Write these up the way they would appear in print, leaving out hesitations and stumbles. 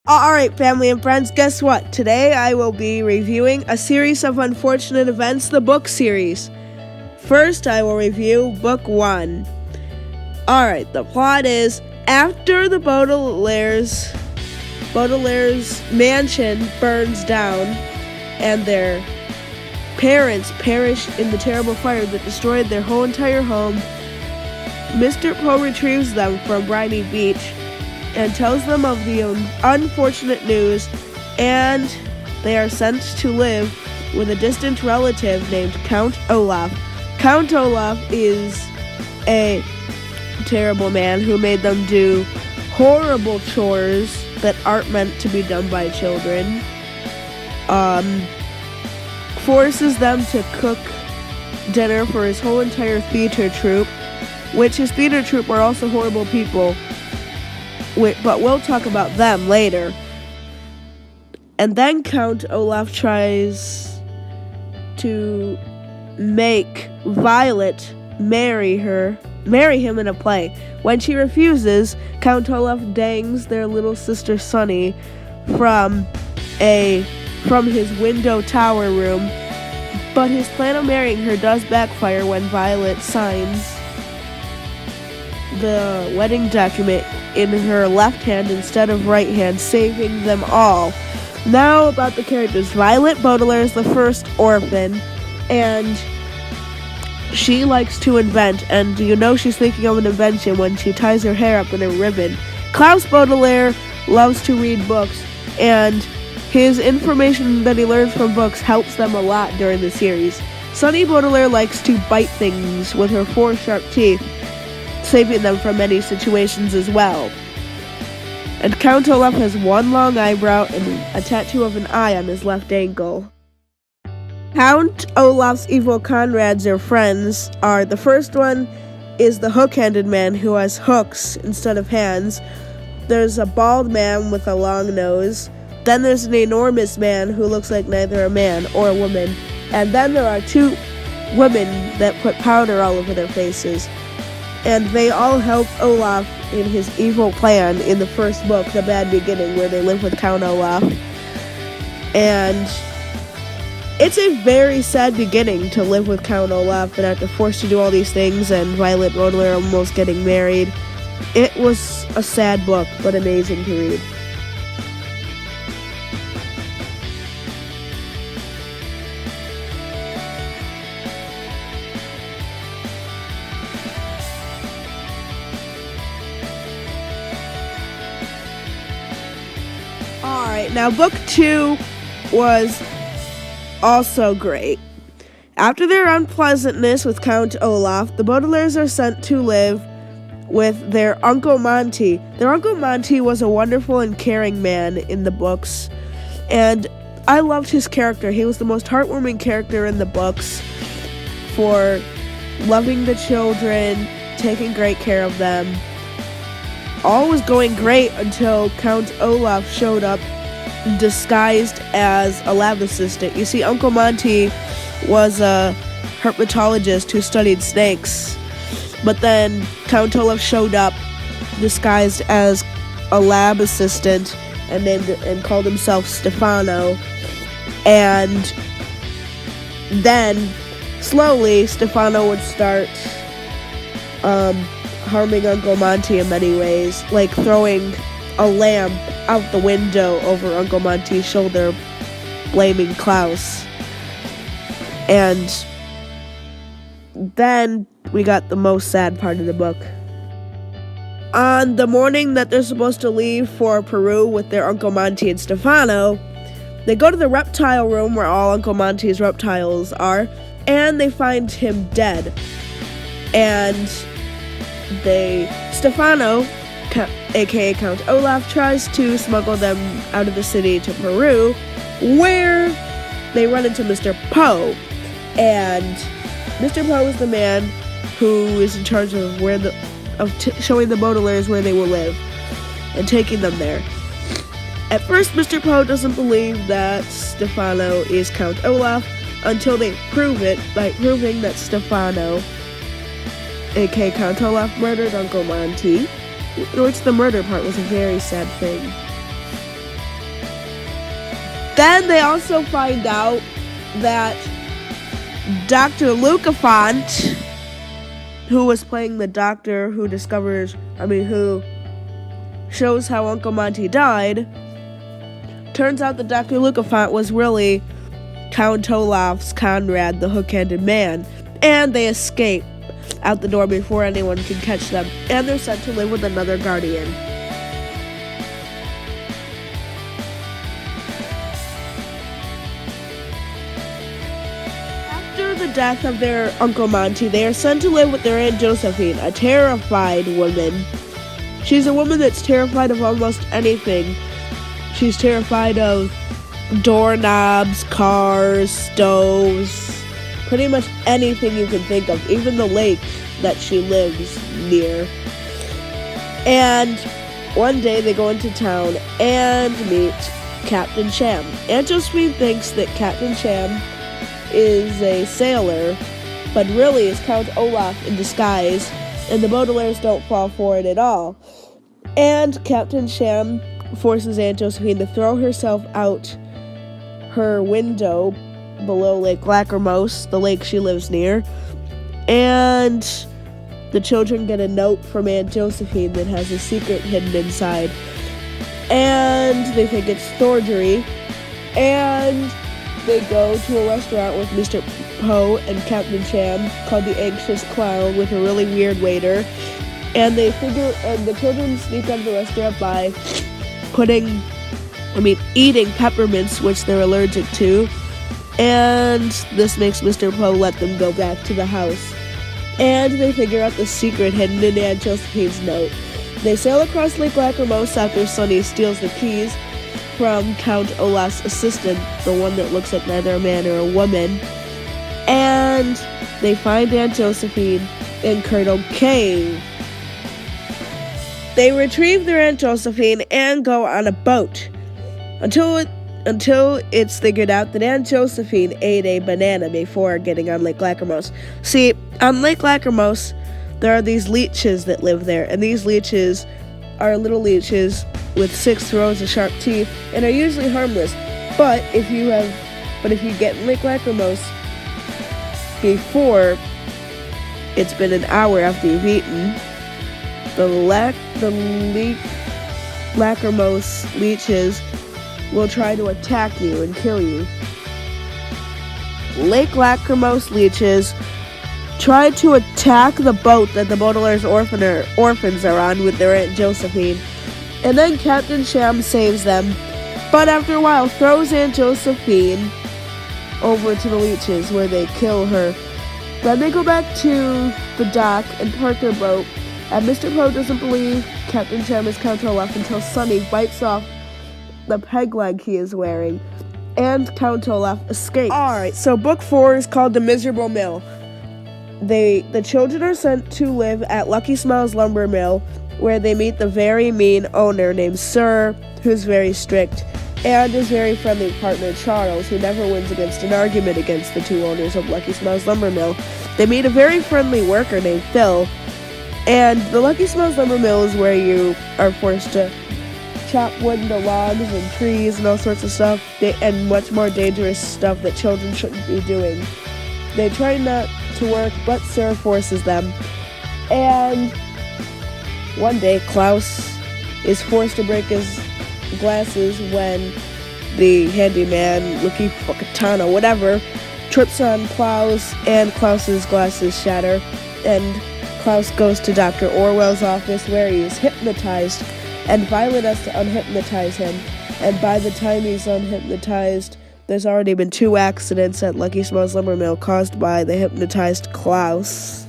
Alright, family and friends, guess what? Today I will be reviewing a series of unfortunate events, the book series. First, I will review book 1. Alright, the plot is, after the Baudelaire's mansion burns down and their parents perish in the terrible fire that destroyed their whole entire home, Mr. Poe retrieves them from Briny Beach and tells them of the unfortunate news, and they are sent to live with a distant relative named Count Olaf. Count Olaf is a terrible man who made them do horrible chores that aren't meant to be done by children, forces them to cook dinner for his whole entire theater troupe, which his theater troupe are also horrible people, but we'll talk about them later. And then Count Olaf tries to make Violet marry him in a play. When she refuses, Count Olaf dangs their little sister Sunny from his window tower room, but his plan of marrying her does backfire when Violet signs the wedding document in her left hand instead of right hand, saving them all. Now about the characters. Violet Baudelaire is the first orphan, and she likes to invent, and you know she's thinking of an invention when she ties her hair up in a ribbon. Klaus Baudelaire loves to read books, and his information that he learns from books helps them a lot during the series. Sunny Baudelaire likes to bite things with her 4 sharp teeth, saving them from many situations as well. And Count Olaf has one long eyebrow and a tattoo of an eye on his left ankle. Count Olaf's evil comrades or friends are, the first one is the hook-handed man who has hooks instead of hands. There's a bald man with a long nose. Then there's an enormous man who looks like neither a man or a woman. And then there are 2 women that put powder all over their faces. And they all help Olaf in his evil plan in the first book, The Bad Beginning, where they live with Count Olaf. And it's a very sad beginning to live with Count Olaf and have to force to do all these things, and Violet Baudelaire almost getting married. It was a sad book, but amazing to read. Alright, now book 2 was also great. After their unpleasantness with Count Olaf, the Baudelaires are sent to live with their Uncle Monty. Their Uncle Monty was a wonderful and caring man in the books, and I loved his character. He was the most heartwarming character in the books for loving the children, taking great care of them. All was going great until Count Olaf showed up disguised as a lab assistant. You see, Uncle Monty was a herpetologist who studied snakes, but then Count Olaf showed up disguised as a lab assistant and called himself Stefano, and then slowly Stefano would start harming Uncle Monty in many ways, like throwing a lamp out the window over Uncle Monty's shoulder, blaming Klaus. And then we got the most sad part of the book. On the morning that they're supposed to leave for Peru with their Uncle Monty and Stefano, they go to the reptile room where all Uncle Monty's reptiles are, and they find him dead. And Stefano, aka Count Olaf, tries to smuggle them out of the city to Peru, where they run into Mr. Poe. And Mr. Poe is the man who is in charge of showing the Baudelaires where they will live and taking them there. At first, Mr. Poe doesn't believe that Stefano is Count Olaf until they prove it by proving that Stefano, aka Count Olaf, murdered Uncle Monty, which the murder part was a very sad thing. Then they also find out that Dr. Lucafont, who was playing the doctor who who shows how Uncle Monty died, turns out that Dr. Lucafont was really Count Olaf's Conrad, the hook-handed man, and they escape out the door before anyone can catch them, and they're sent to live with another guardian. After the death of their Uncle Monty, they are sent to live with their Aunt Josephine, a terrified woman. She's a woman that's terrified of almost anything. She's terrified of doorknobs, cars, stoves, pretty much anything you can think of, even the lake that she lives near. And one day they go into town and meet Captain Sham. Aunt Josephine thinks that Captain Sham is a sailor, but really is Count Olaf in disguise, and the Baudelaires don't fall for it at all. And Captain Sham forces Aunt Josephine to throw herself out her window below Lake Lachrymose, the lake she lives near, and the children get a note from Aunt Josephine that has a secret hidden inside, and they think it's forgery, and they go to a restaurant with Mr. Poe and Captain Sham called the Anxious Clown with a really weird waiter, and the children sneak out of the restaurant by eating peppermints, which they're allergic to, and this makes Mr. Poe let them go back to the house. And they figure out the secret hidden in Aunt Josephine's note. They sail across Lake Lachrymose after Sonny steals the keys from Count Olaf's assistant, the one that looks like neither a man or a woman, and they find Aunt Josephine in Curdle Cave. They retrieve their Aunt Josephine and go on a boat until it's figured out that Aunt Josephine ate a banana before getting on Lake Lachrymose. See, on Lake Lachrymose, there are these leeches that live there, and these leeches are little leeches with 6 rows of sharp teeth and are usually harmless. But if you get in Lake Lachrymose before it's been an hour after you've eaten, the Lake Lachrymose leeches will try to attack you and kill you. Lake Lachrymose leeches try to attack the boat that the Baudelaires orphans are on with their Aunt Josephine, and then Captain Sham saves them, but after a while throws Aunt Josephine over to the leeches where they kill her. Then they go back to the dock and park their boat, and Mr. Poe doesn't believe Captain Sham is Count Olaf until Sonny bites off the peg leg he is wearing, and Count Olaf escapes. Alright, so book 4 is called The Miserable Mill. The children are sent to live at Lucky Smiles Lumber Mill, where they meet the very mean owner named Sir, who's very strict, and his very friendly partner Charles, who never wins against an argument against the two owners of Lucky Smiles Lumber Mill. They meet a very friendly worker named Phil, and the Lucky Smiles Lumber Mill is where you are forced to chop wood into logs and trees and all sorts of stuff, and much more dangerous stuff that children shouldn't be doing. They try not to work, but Sir forces them. And one day, Klaus is forced to break his glasses when the handyman, looking for katana, whatever, trips on Klaus, and Klaus's glasses shatter. And Klaus goes to Dr. Orwell's office, where he is hypnotized, and Violet has to unhypnotize him. And by the time he's unhypnotized, there's already been 2 accidents at Lucky Smiles Lumber Mill caused by the hypnotized Klaus.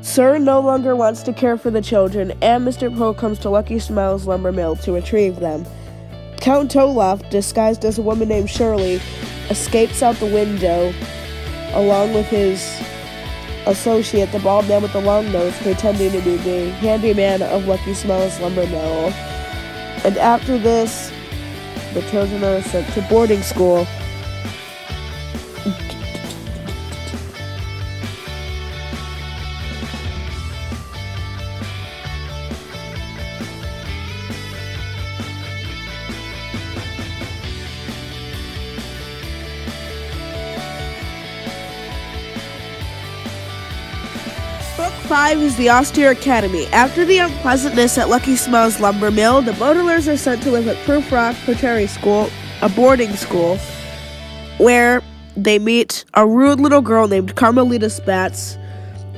Sir no longer wants to care for the children, and Mr. Poe comes to Lucky Smiles Lumber Mill to retrieve them. Count Olaf, disguised as a woman named Shirley, escapes out the window, along with his associate, the bald man with the long nose, pretending to be the handyman of Lucky Smiles Lumber Mill. And after this, the children are sent to boarding school. 5 is the Austere Academy. After the unpleasantness at Lucky Smell's lumber mill, the Baudelaires are sent to live at Proof Rock Pottery School, a boarding school, where they meet a rude little girl named Carmelita Spatz,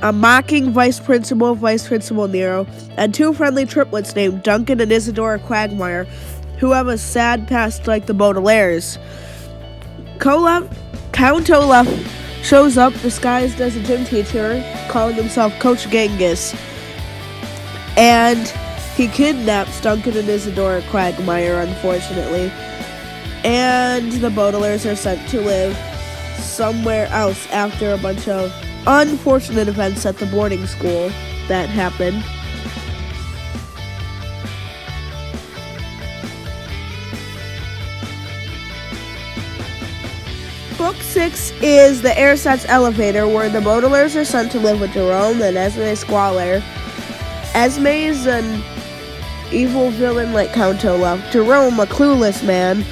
a mocking Vice Principal Nero, and 2 friendly triplets named Duncan and Isadora Quagmire, who have a sad past like the Baudelaires. Count Olaf shows up disguised as a gym teacher, calling himself Coach Genghis, and he kidnaps Duncan and Isadora Quagmire, unfortunately, and the Baudelaires are sent to live somewhere else after a bunch of unfortunate events at the boarding school that happened. Book 6 is the Ersatz Elevator, where the Baudelaires are sent to live with Jerome and Esme Squalor. Esme is an evil villain like Count Olaf. Jerome, a clueless man.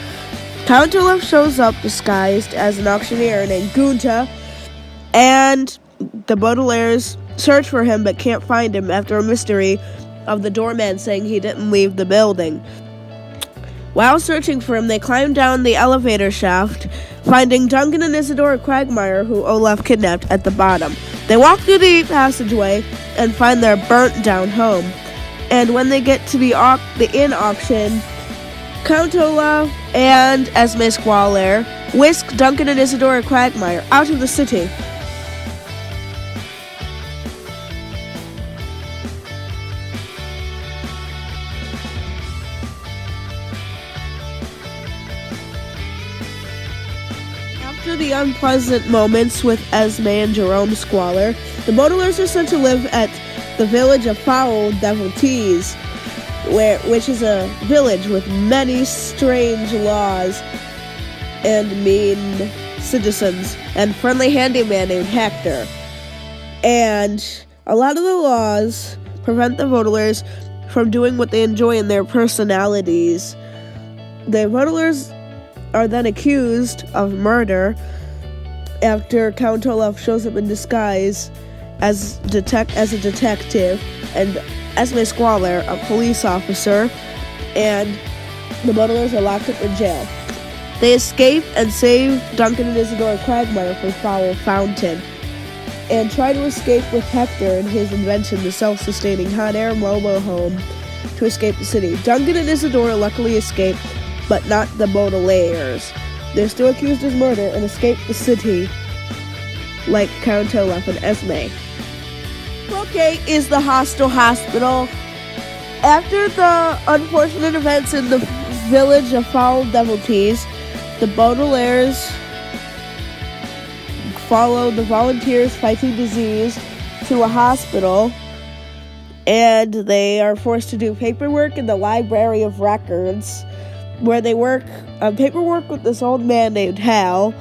Count Olaf shows up disguised as an auctioneer named Gunta, and the Baudelaires search for him but can't find him after a mystery of the doorman saying he didn't leave the building. While searching for him, they climb down the elevator shaft, finding Duncan and Isadora Quagmire, who Olaf kidnapped, at the bottom. They walk through the passageway and find their burnt-down home. And when they get to the inn auction, Count Olaf and Esme Squalor whisk Duncan and Isadora Quagmire out of the city. After the unpleasant moments with Esme and Jerome Squalor, the Baudelaires are sent to live at the village of Foul Devotees, which is a village with many strange laws and mean citizens, and friendly handyman named Hector. And a lot of the laws prevent the Baudelaires from doing what they enjoy in their personalities. The Baudelaires are then accused of murder after Count Olaf shows up in disguise as a detective, and Esme Squalor, a police officer, and the Baudelaires are locked up in jail. They escape and save Duncan and Isadora Quagmire from Foul Fountain, and try to escape with Hector and his invention, the self-sustaining hot air mobile home, to escape the city. Duncan and Isadora luckily escape, but not the Baudelaires. They're still accused of murder and escape the city like Count Olaf and Esme. Book 8 is the Hostel Hospital. After the unfortunate events in the village of Foul Devotees, the Baudelaires follow the volunteers fighting disease to a hospital, and they are forced to do paperwork in the Library of Records, where they work on paperwork with this old man named Hal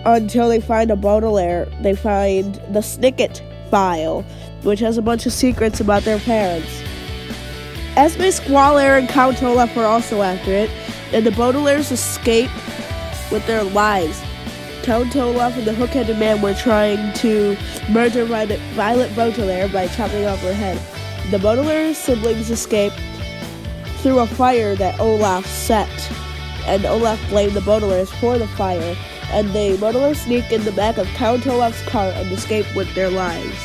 until they find a Baudelaire. They find the Snicket file, which has a bunch of secrets about their parents. Esme Squalor and Count Olaf are also after it, and the Baudelaires escape with their lives. Count Olaf and the hook-headed man were trying to murder Violet Baudelaire by chopping off her head. The Baudelaire siblings escape through a fire that Olaf set, and Olaf blamed the Baudelaires for the fire, and the Baudelaires sneak in the back of Count Olaf's car and escape with their lives.